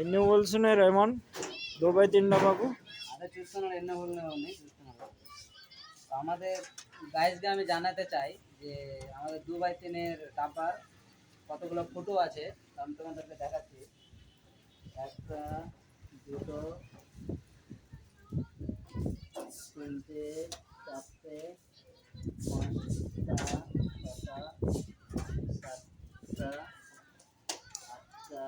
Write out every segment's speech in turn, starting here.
ఎన్ని హోల్స్ ఉన్నాయి రెహమాన్ 2x3 डब्बा अरे చూస్తున్నాడు ఎన్ని హోల్ ఉన్నాయి చూస్తున్నాడు আমাদের গাইজকে আমি জানাতে চাই যে আমাদের 2x3 এর ডাব্বার কতগুলো ফুটো আছে আমি তোমাদেরকে দেখাচ্ছি একটা দুটো তিনটে চারটে পাঁচটা ছটা সাতটা আটটা নটা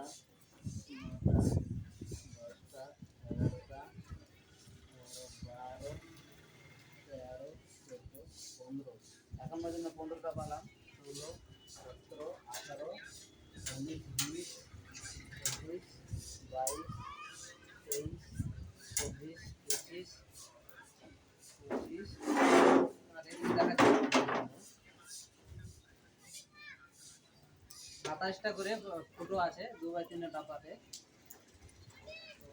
দশটা 11টা 12 13 14 15 এখন পর্যন্ত 15টা পালাম 16 17 18 19 20 21 22 23 24 25 25 আর এই দেখাচ্ছি 27টা করে ফুটো আছে 2x3 এর ডাব্বাতে तो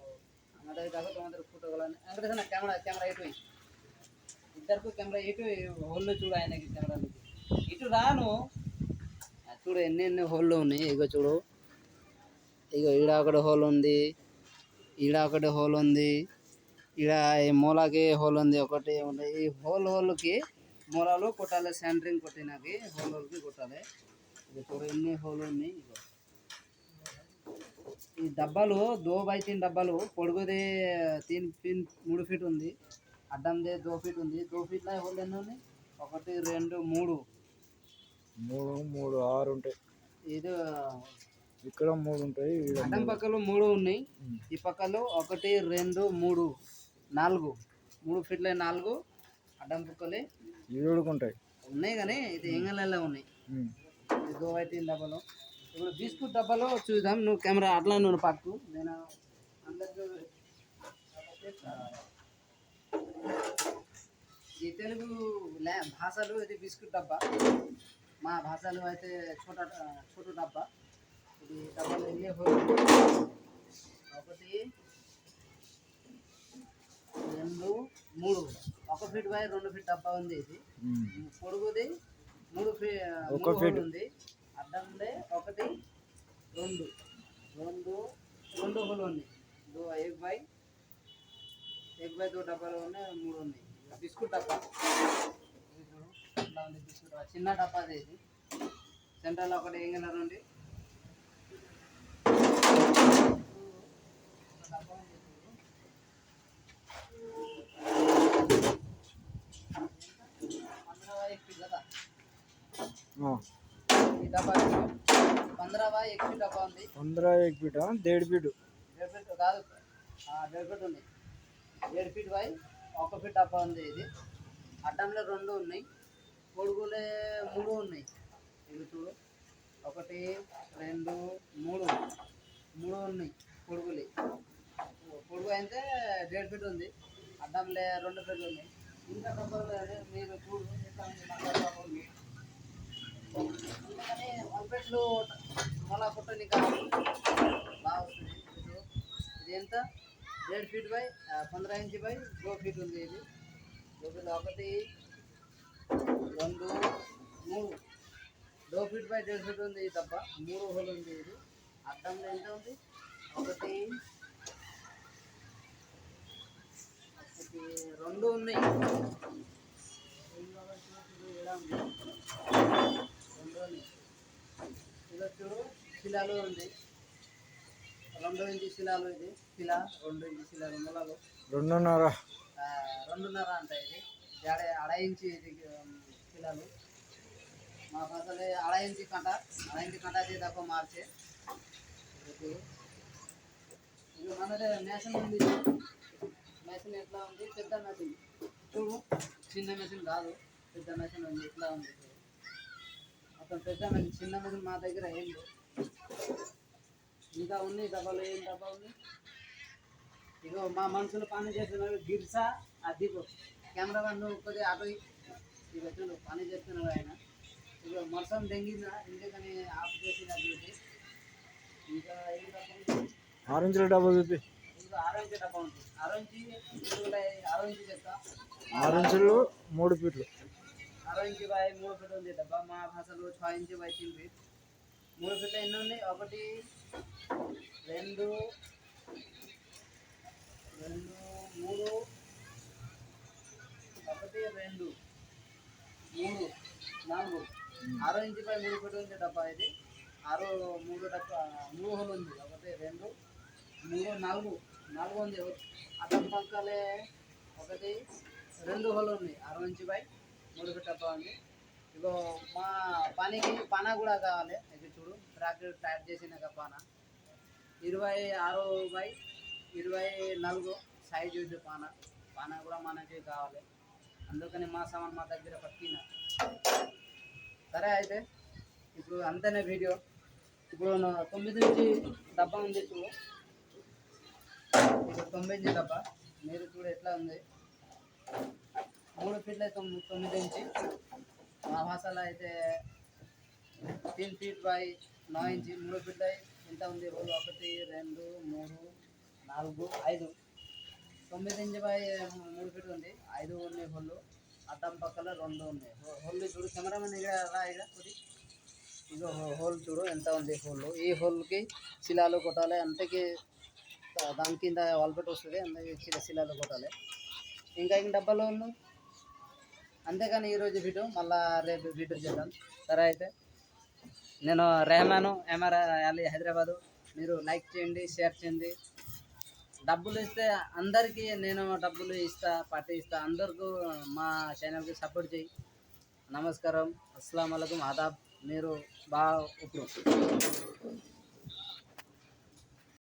हमारे देखो तुम्हारे फोटो वाला अंदर से ना कैमरा इटो इधर को कैमरा इटो होल చూడు ఆయనకి కెమెరా ఇటు రాను చూడు ఎన్ని హోల్ ఉన్నాయి ఇగో చూడు ఇగో ఈడ ఒకటి హోల్ ఉంది ఈడ ఒకటి హోల్ ఉంది ఈడ ఈ మూలకి హోల్ ఉంది ఒకటి ఉంది ఈ హోల్కి మూలలో కొట్టాలి సెంటరింగ్ కొట్టినకి హోల్కి కొట్టాలి ఇగో చూడు ఎన్ని హోల్ ఉన్నాయి ఇగో ఈ డబ్బాలు 2x3 డబ్బాలు పొడుగుది 3 ఫీట్ ఉంది అడ్డంది 2 ఫీట్ ఉంది 2 ఫీట్ లో హోల్ ఎన్ని ఉన్నాయి 1 2 3 3 6 ఉంటాయి ఇది ఇక్కడ 3 ఉంటాయి అడ్డం పక్కలో 3 ఉన్నాయి ఈ పక్కలో 1 2 3 4 3 ఫీట్ల 4 అడ్డం పక్కలే 7 ఉంటాయి ఉన్నాయి కానీ ఇది ఎంగలలో ఉన్నాయి ఇది 2x3 డబ్బాలు ఇప్పుడు బిస్కుట్ డబ్బాలో చూద్దాం నువ్వు కెమెరా అట్లా నువ్వు పట్టు నేను అందరికీ ఈ తెలుగు భాషలో ఇది బిస్కుట్ డబ్బా మా భాషలో అయితే ছোট డబ్బా ఇది డబ్బాలో ఎన్ని హోల్ 1 2 3 1 ఫీట్ బై 2 ఫీట్ డబ్బా ఉంది ఇది పొడుగుది 3 ఫీట్ ఉంది అడ్డంలో 1 2 హోల్ ఉన్నాయి 1 బై 2 డబ్బాలు ఉన్నాయి 3 ఉన్నాయి బిస్కుట్ డబ్బా ఇట్లా ఉంది బిస్కుట్ డబ్బా చిన్న డబ్బా అది ఇది సెంటర్లో ఒకటి ఎంగలర్ ఉంది డబ్బా ఉంది डब्बा 15 बाय 1 फीट डब्बा ఉంది 15 1 फीट 1.5 फीट 1.5 फीट కాదు 1.5 ఫీట్ ఉంది 1.5 ఫీట్ బై 1 ఫీట్ డబ్బా ఉంది ఇది అడ్డంలో 2 ఉన్నాయి పొడుగులే 3 ఉన్నాయి ఇది చూడు 1 2 3 ఉన్నాయి పొడుగులే పొడుగు అయితే 1.5 ఫీట్ ఉంది అడ్డంలో 2 ఫీట్ ఉన్నాయి ఇంకా డబ్బాలు మీరు చూడు ఎట్లా ఉంది అందుకని 1 ఫీట్లు మొల కొట్టని కాదు బాగా వస్తుంది ఇది ఎంత 1.5 feet by 15 inch by 2 feet ఉంది ఇది 1 2 3 2 ఫీట్ బై 1.5 ఫీట్ ఉంది ఈ డబ్బా 3 హోల్ ఉంది ఇది అడ్డంలో ఎంత ఉంది 2 ఉన్నాయి ఇలా చూడు శిలాలు ఉంది 2 ఇంచు శిలాలు ఇది శిలా 2 ఇంచు శిలాలు మొలలు 2.5 అంట ఇది 2.5 ఇంచు ఇది శిలాలు మా భాషలో 2.5 ఇంచు కంట దాకా మార్చే ఇది మనదే మేషన్ ఉంది మెషిన్ ఎట్లా ఉంది పెద్ద మెషిన్ చూడు చిన్న మెషిన్ కాదు పెద్ద మెషిన్ ఉంది ఎట్లా ఉంది అతను పెద్ద మెషిన్ చిన్న మెషిన్ మా దగ్గర ఏం లేదు ఇంకా ఉన్నాయి డబ్బాలు ఏం డబ్బా ఉంది ఇగో మా మనుషులు పని చేస్తున్నారు గిర్సా అదిగో కెమెరామెన్ నువ్వు కొద్దిగా ఆటో ఇక చూడు పని చేస్తున్నారు ఆయన ఇక మొత్తం దెంగిందా ఎందుకని ఆఫ్ చేసిన డ్యూటీ ఇంకా ఏం డబ్బా ఆరెంజ్ డబ్బా చూపి ఇంకా ఆరెంజ్ డబ్బా ఉంటుంది ఆరెంజ్ చెప్తా 6 ఇంచులు 3 ఫీట్లు 6 ఇంచు బై 3 ఫీట్ ఉంది డబ్బా మా భాషలో 6 ఇంచు బై 3 ఫీట్ 3 ఫీట్లు ఎన్ని ఉన్నాయి 1 2 రెండు మూడు ఒకటి రెండు మూడు నాలుగు 6 ఇంచు పై 3 ఫీట్ ఉంది డబ్బా ఇది. 3 డబ్బా 3 హోల్ ఉంది. 1 2 3 4 ఉంది. అతని పక్కలే 1 2 హోల్ ఉంది. 6 ఇంచు పై 3 ఫీట్ డబ్బా ఉంది. ఇగో మా పనికి పానా కూడా కావాలి. ఇది చూడు బ్రాకెట్ టైట్ చేసిన పానా 26 బై 24 సైజు ఉంది. పానా కూడా మనకి కావాలి. అందుకని మా సామాన్ మా దగ్గర పట్టిన. సరే అయితే ఇప్పుడు అంతనే వీడియో. ఇప్పుడు 9 ఇంచి డబ్బా ఉంది చూడు. ఇప్పుడు 9 ఇంచి డబ్బా మీరు చూడు ఎట్లా ఉంది. 3 ఫీట్ల 9 ఇంచి. మా భాషలో అయితే 3 ఫీట్ బై 9 ఇంచి. 3 ఫీట్ల ఎంత ఉంది హోల్? 1 2 3 4 5. 9 ఇంచు బై 3 ఫీట్ ఉంది. 5 ఉన్నాయి హోళ్ళు. అడ్డం పక్కల 2 ఉన్నాయి హోళ్ళు. చూడు కెమెరామెన్ ఇక్కడ కొద్ది ఇగో హోల్ చూడు ఎంత ఉంది హోల్. ఈ హోల్కి శిలాలు కొట్టాలి. అంతకి దాని కింద వాల్పెట్ వస్తుంది. అందుకే శిలాలు కొట్టాలి. ఇంకా డబ్బాలో ఉన్నాయి. అంతేకాని ఈరోజు వీడియో మళ్ళీ రేపు వీడియో చేద్దాం. సరే అయితే నేను రెహమాను ఎంఆర్ అలీ హైదరాబాదు. మీరు లైక్ చేయండి, షేర్ చేయండి. డబ్బులు ఇస్తే అందరికీ నేను డబ్బులు ఇస్తా, పార్టీ ఇస్తా. అందరికీ మా ఛానల్కి సపోర్ట్ చేయి. నమస్కారం. అస్సలాము అలైకుం, ఆదాబ్. మీరు బాగా ఇప్పుడు